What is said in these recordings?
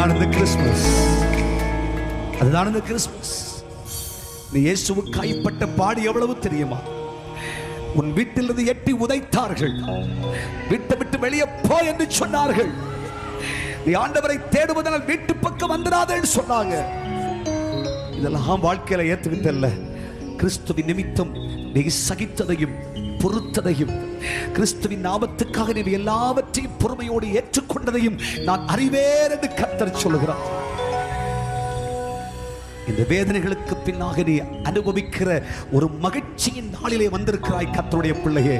அதுதான் இந்த கிறிஸ்துமஸ். அதுதான் இந்த கிறிஸ்துமஸ். நீ இயேசுவுக்காய் பட்ட பாடு எவ்வளவு தெரியுமா? உன் வீட்டிலிருந்து எட்டி உதைத்தார்கள், வீட்டை விட்டு வெளியே போ என்று சொன்னார்கள். நீ ஆண்டவரை தேடுவதனால் வீட்டு பக்கம் வந்துடாதேன்னு சொன்னாங்க. இதெல்லாம் வாழ்க்கையில ஏத்துக்கிட்டல்ல. கிறிஸ்துவின் நிமித்தம் நீ சகித்ததையும் பொறுத்ததையும், கிறிஸ்துவின் நாமத்துக்காக நீ எல்லாவற்றையும் பொறுமையோடு ஏற்றுக்கொண்டதையும் நான் அறிவேன் என்று கர்த்தர் சொல்லுகிறார். இந்த வேதனைகளுக்கு பின்னாக நீ அனுபவிக்கிற ஒரு மகிழ்ச்சியின் நாளிலே வந்திருக்கிறாய் கர்த்தருடைய பிள்ளையே.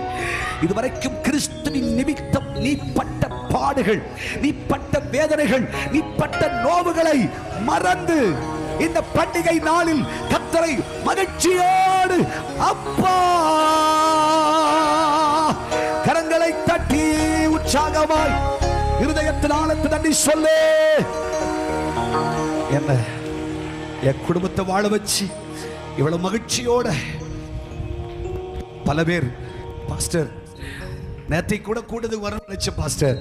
இதுவரைக்கும் கிறிஸ்துவின் நிமித்தம் நீ பட்ட பாடுகள், நீ பட்ட வேதனைகள், நீ பட்ட நோவுகளை மறந்து இந்த பண்டிகை நாளில் கர்த்தரை மகிழ்ச்சியோடு அப்பா கரங்களை தட்டி உற்சாகமாய் இருதயத்தின் ஆழத்தில் நன்றி சொல்லு. என்ன என் குடும்பத்தை வாழ வச்சு இவ்வளவு மகிழ்ச்சியோட பல பேர் பாஸ்டர் நேத்தை கூட கூடது வர நினைச்ச பாஸ்டர்,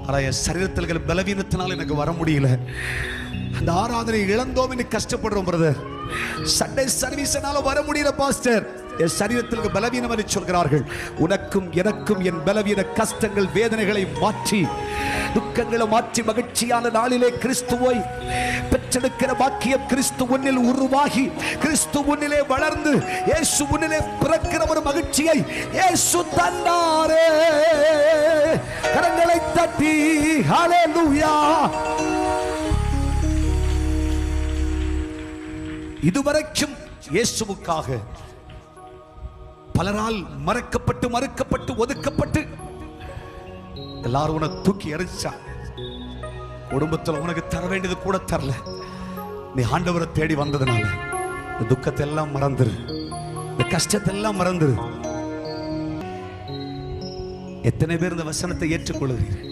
ஆனா என் சரீரத்தில் இருக்கிற பலவீனத்தினால் எனக்கு வர முடியல. அந்த ஆராதனை இழந்தோம் என்று கஷ்டப்படுறோம் பிரதர். சண்டே சர்வீஸ்னால வர முடியல பாஸ்டர், என் சரீரத்திற்கு பலவீனம் என்று சொல்கிறார்கள். உனக்கும் எனக்கும் என் பலவீன கஷ்டங்கள் வேதனைகளை மாற்றி துக்கங்களை மாற்றி மகிழ்ச்சியான நாளிலே கிறிஸ்துவை பெற்றெடுக்கிற பாக்கியம் கிறிஸ்து உன்னில் உருவாகி கிறிஸ்து உன்னிலே வளர்ந்து இயேசு உன்னிலே பிறக்கிற ஒரு மகிழ்ச்சியை இயேசு தந்தாரே. கரங்களை தட்டி ஹல்லேலூயா. இதுவரைக்கும் இயேசுவுக்காக பலரால் மறக்கப்பட்டு மறுக்கப்பட்டு ஒதுக்கப்பட்டு எல்லாரும் உனக்கு தூக்கி எறிச்சா. குடும்பத்தில் உனக்கு தர வேண்டியது கூட தரல. நீ ஆண்டவரை தேடி வந்ததுனால இந்த துக்கத்தை எல்லாம் மறந்துரு, இந்த கஷ்டத்தை எல்லாம் மறந்துரு. எத்தனை பேர் இந்த வசனத்தை ஏற்றுக்கொள்கிறீர்கள்?